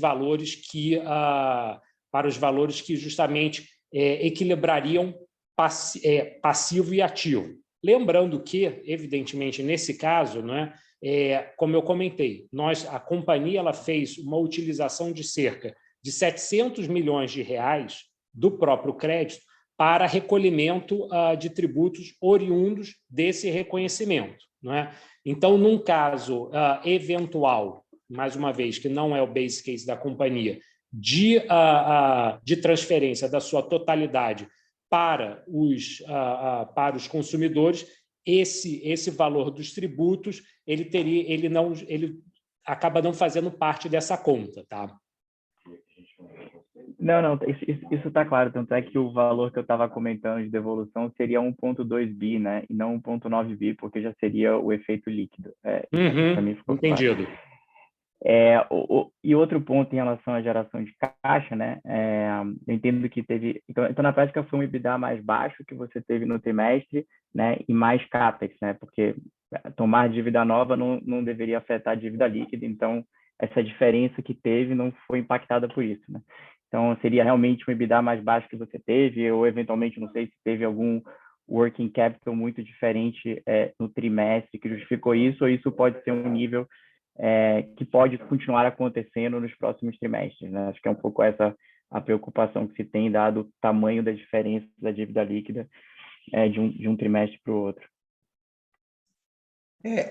valores que justamente equilibrariam passivo e ativo. Lembrando que, evidentemente, nesse caso, não é? Como eu comentei, a companhia ela fez uma utilização de cerca de 700 milhões de reais do próprio crédito para recolhimento de tributos oriundos desse reconhecimento. Não é? Então, num caso eventual, mais uma vez, que não é o base case da companhia, de transferência da sua totalidade para os consumidores, esse valor dos tributos ele acaba não fazendo parte dessa conta, tá? Não, isso está claro, tanto é que o valor que eu estava comentando de devolução seria 1,2 bi, né, e não 1,9 bi, porque já seria o efeito líquido. Para mim ficou entendido. Claro. E outro ponto em relação à geração de caixa, né, eu entendo que teve... Então, na prática, foi um EBITDA mais baixo que você teve no trimestre, né, e mais CAPEX, né, porque tomar dívida nova não deveria afetar a dívida líquida, então essa diferença que teve não foi impactada por isso, né? Então, seria realmente um EBITDA mais baixo que você teve, ou eventualmente, não sei se teve algum working capital muito diferente no trimestre que justificou isso, ou isso pode ser um nível que pode continuar acontecendo nos próximos trimestres, né? Acho que é um pouco essa a preocupação que se tem, dado o tamanho da diferença da dívida líquida de um trimestre para o outro.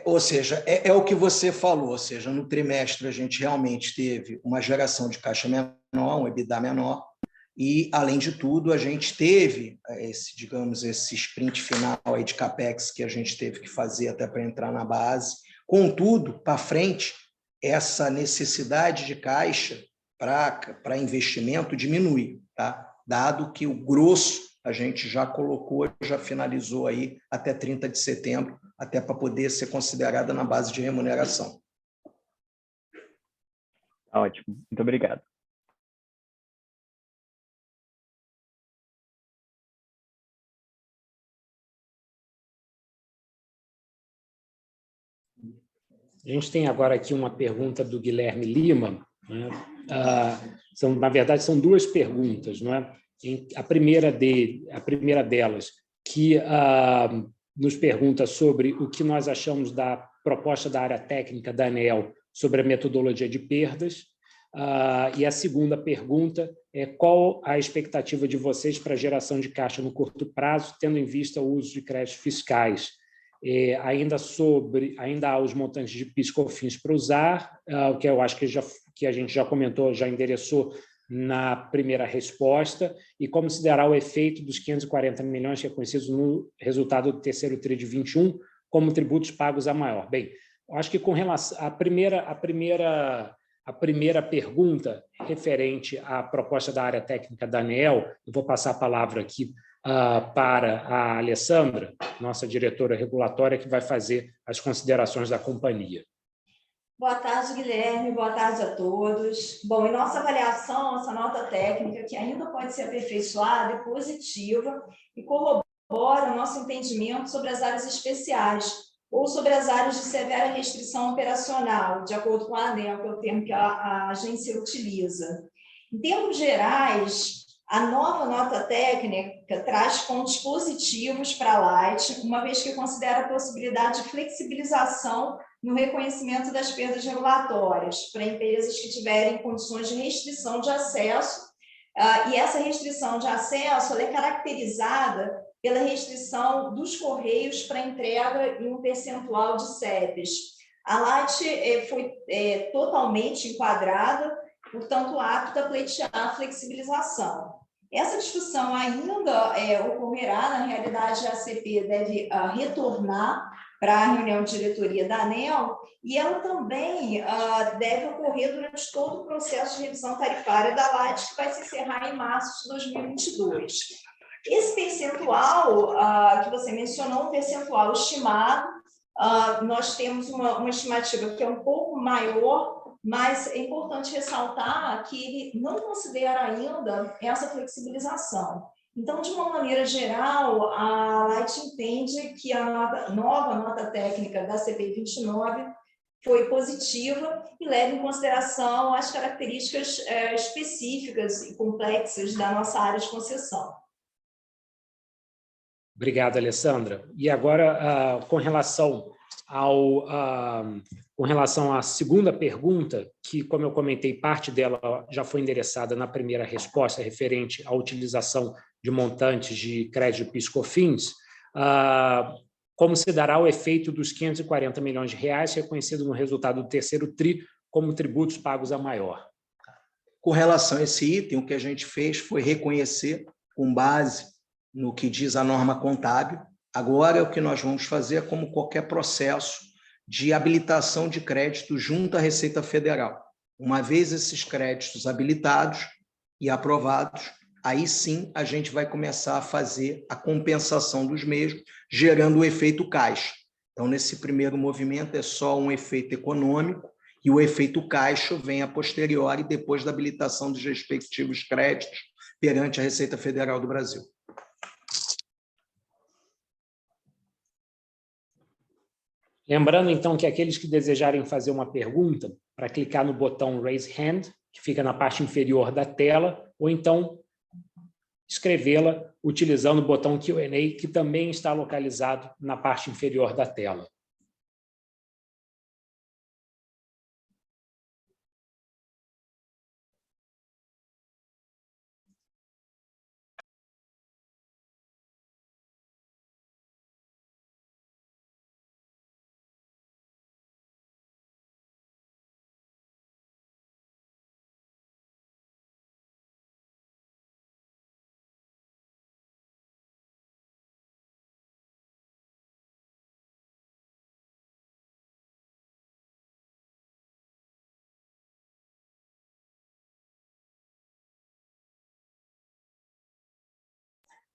Ou seja, é o que você falou, ou seja, no trimestre a gente realmente teve uma geração de caixa menor, um EBITDA menor, e, além de tudo, a gente teve esse sprint final aí de CAPEX que a gente teve que fazer até para entrar na base. Contudo, para frente, essa necessidade de caixa para investimento diminui, tá? Dado que o grosso a gente já colocou, já finalizou aí até 30 de setembro, até para poder ser considerada na base de remuneração. Ótimo, muito obrigado. A gente tem agora aqui uma pergunta do Guilherme Lima, né? Na verdade, são duas perguntas, não é? A primeira delas, que nos pergunta sobre o que nós achamos da proposta da área técnica da ANEEL sobre a metodologia de perdas. E a segunda pergunta é qual a expectativa de vocês para a geração de caixa no curto prazo, tendo em vista o uso de créditos fiscais. Ainda há os montantes de PIS/COFINS para usar, o que eu acho que a gente já comentou, já endereçou na primeira resposta, e como se dará o efeito dos 540 milhões reconhecidos no resultado do terceiro TRI de 21 como tributos pagos a maior. Bem, eu acho que com relação à primeira pergunta referente à proposta da área técnica da ANEEL, eu vou passar a palavra aqui para a Alessandra, nossa diretora regulatória, que vai fazer as considerações da companhia. Boa tarde, Guilherme. Boa tarde a todos. Bom, em nossa avaliação, essa nota técnica, que ainda pode ser aperfeiçoada, é positiva e corrobora o nosso entendimento sobre as áreas especiais ou sobre as áreas de severa restrição operacional, de acordo com a ANEEL, que é o termo que a agência utiliza. Em termos gerais, a nova nota técnica traz pontos positivos para a Light, uma vez que considera a possibilidade de flexibilização no reconhecimento das perdas regulatórias para empresas que tiverem condições de restrição de acesso, e essa restrição de acesso ela é caracterizada pela restrição dos Correios para entrega em um percentual de CEPs. A Light foi totalmente enquadrada, portanto, apta a pleitear a flexibilização. Essa discussão ainda ocorrerá, na realidade, a ACP deve retornar para a reunião de diretoria da ANEEL e ela também deve ocorrer durante todo o processo de revisão tarifária da Light, que vai se encerrar em março de 2022. Esse percentual que você mencionou, um percentual estimado, nós temos uma estimativa que é um pouco maior, mas é importante ressaltar que ele não considera ainda essa flexibilização. Então, de uma maneira geral, a Light entende que a nova nota técnica da CP 29 foi positiva e leva em consideração as características específicas e complexas da nossa área de concessão. Obrigado, Alessandra. E agora, com relação à segunda pergunta, que, como eu comentei, parte dela já foi endereçada na primeira resposta, referente à utilização de montantes de crédito PIS/COFINS, como se dará o efeito dos 540 milhões de reais reconhecido no resultado do terceiro TRI como tributos pagos a maior? Com relação a esse item, o que a gente fez foi reconhecer, com base no que diz a norma contábil. Agora, o que nós vamos fazer é como qualquer processo de habilitação de crédito junto à Receita Federal. Uma vez esses créditos habilitados e aprovados, aí sim a gente vai começar a fazer a compensação dos mesmos, gerando o efeito caixa. Então, nesse primeiro movimento, é só um efeito econômico e o efeito caixa vem a posteriori, depois da habilitação dos respectivos créditos perante a Receita Federal do Brasil. Lembrando, então, que aqueles que desejarem fazer uma pergunta, para clicar no botão Raise Hand, que fica na parte inferior da tela, ou então escrevê-la utilizando o botão Q&A, que também está localizado na parte inferior da tela.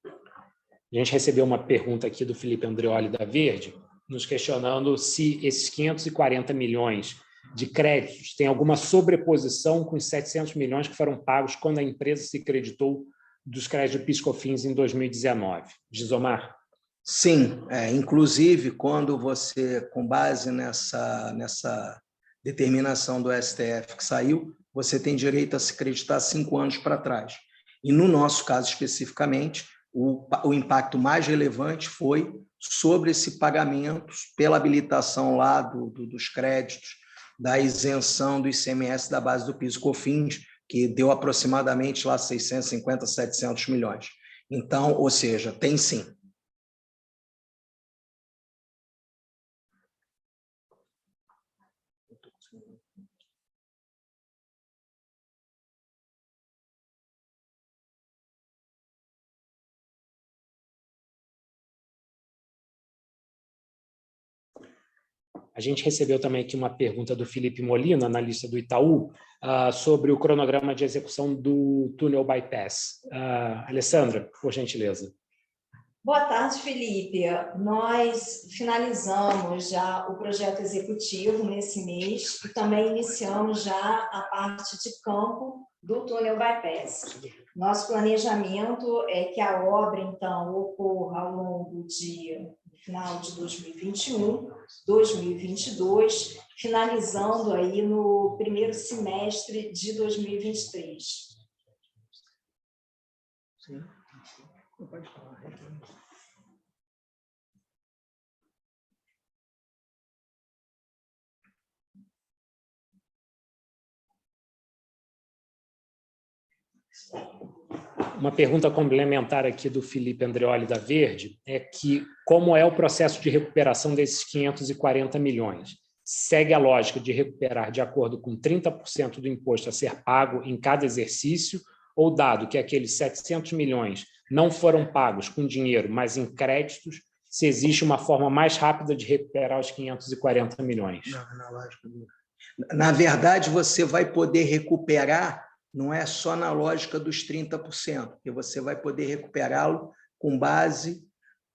A gente recebeu uma pergunta aqui do Felipe Andreoli, da Verde, nos questionando se esses 540 milhões de créditos têm alguma sobreposição com os 700 milhões que foram pagos quando a empresa se creditou dos créditos PIS/COFINS em 2019. Gisomar? Sim, inclusive, quando você, com base nessa determinação do STF que saiu, você tem direito a se creditar 5 anos para trás. E, no nosso caso especificamente, o impacto mais relevante foi sobre esse pagamento pela habilitação lá dos créditos da isenção do ICMS da base do PIS e COFINS, que deu aproximadamente lá 650, 700 milhões. Então, ou seja, tem sim. A gente recebeu também aqui uma pergunta do Felipe Molina, analista do Itaú, sobre o cronograma de execução do túnel bypass. Alessandra, por gentileza. Boa tarde, Felipe. Nós finalizamos já o projeto executivo nesse mês e também iniciamos já a parte de campo do túnel bypass. Nosso planejamento é que a obra, então, ocorra ao longo do final de 2021, 2022, finalizando aí no primeiro semestre de 2023. Sim. Pode falar. Uma pergunta complementar aqui do Felipe Andreoli da Verde é que como é o processo de recuperação desses 540 milhões? Segue a lógica de recuperar de acordo com 30% do imposto a ser pago em cada exercício, ou dado que aqueles 700 milhões não foram pagos com dinheiro, mas em créditos, se existe uma forma mais rápida de recuperar os 540 milhões? Na verdade, você vai poder recuperar, não é só na lógica dos 30%, porque você vai poder recuperá-lo com base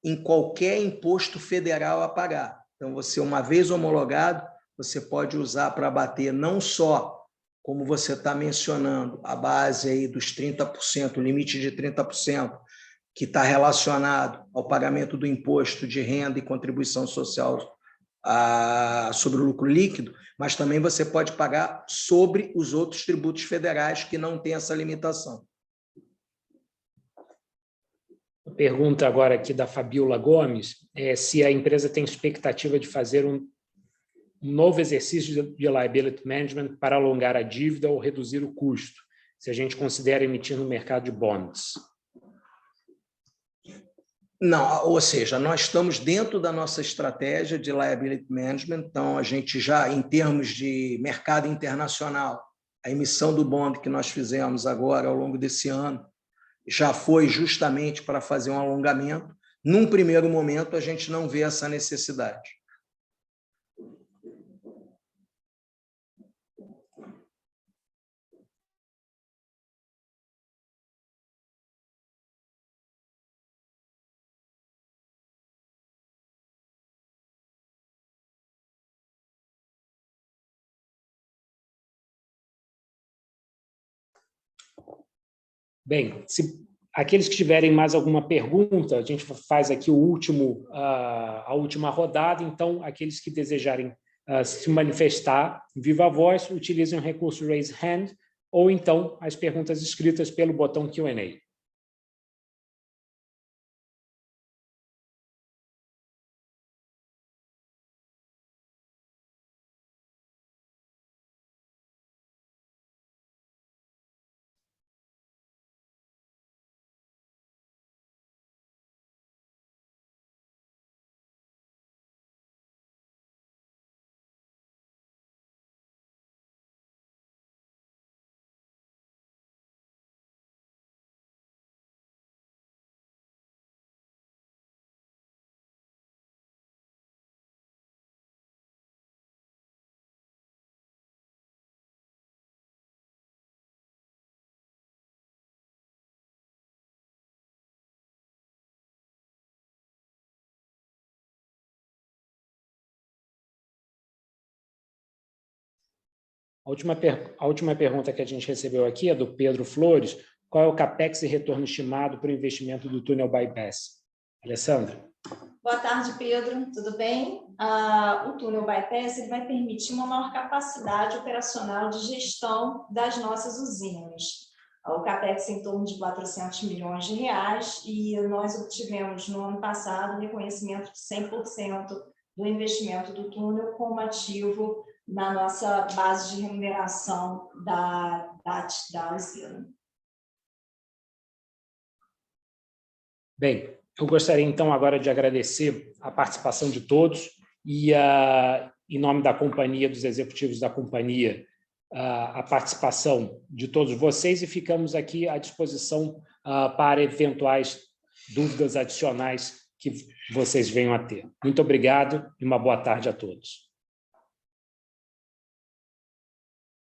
em qualquer imposto federal a pagar. Então, você, uma vez homologado, você pode usar para abater não só, como você está mencionando, a base aí dos 30%, o limite de 30%, que está relacionado ao pagamento do imposto de renda e contribuição social sobre o lucro líquido, mas também você pode pagar sobre os outros tributos federais que não têm essa limitação. Pergunta agora aqui da Fabiola Gomes, se a empresa tem expectativa de fazer um novo exercício de liability management para alongar a dívida ou reduzir o custo, se a gente considera emitir no mercado de bonds. Não, ou seja, nós estamos dentro da nossa estratégia de liability management, então a gente já, em termos de mercado internacional, a emissão do bond que nós fizemos agora ao longo desse ano já foi justamente para fazer um alongamento. Num primeiro momento, a gente não vê essa necessidade. Bem, se aqueles que tiverem mais alguma pergunta, a gente faz aqui a última rodada, então aqueles que desejarem se manifestar viva voz, utilizem o recurso Raise Hand, ou então as perguntas escritas pelo botão Q&A. A última pergunta que a gente recebeu aqui é do Pedro Flores. Qual é o CAPEX e retorno estimado para o investimento do túnel bypass? Alessandra. Boa tarde, Pedro. Tudo bem? O túnel bypass ele vai permitir uma maior capacidade operacional de gestão das nossas usinas. O CAPEX em torno de R$400 milhões, e nós obtivemos no ano passado reconhecimento de 100% do investimento do túnel como ativo na nossa base de remuneração da usina. Bem, eu gostaria então agora de agradecer a participação de todos e, em nome da companhia, dos executivos da companhia, a participação de todos vocês, e ficamos aqui à disposição para eventuais dúvidas adicionais que vocês venham a ter. Muito obrigado e uma boa tarde a todos.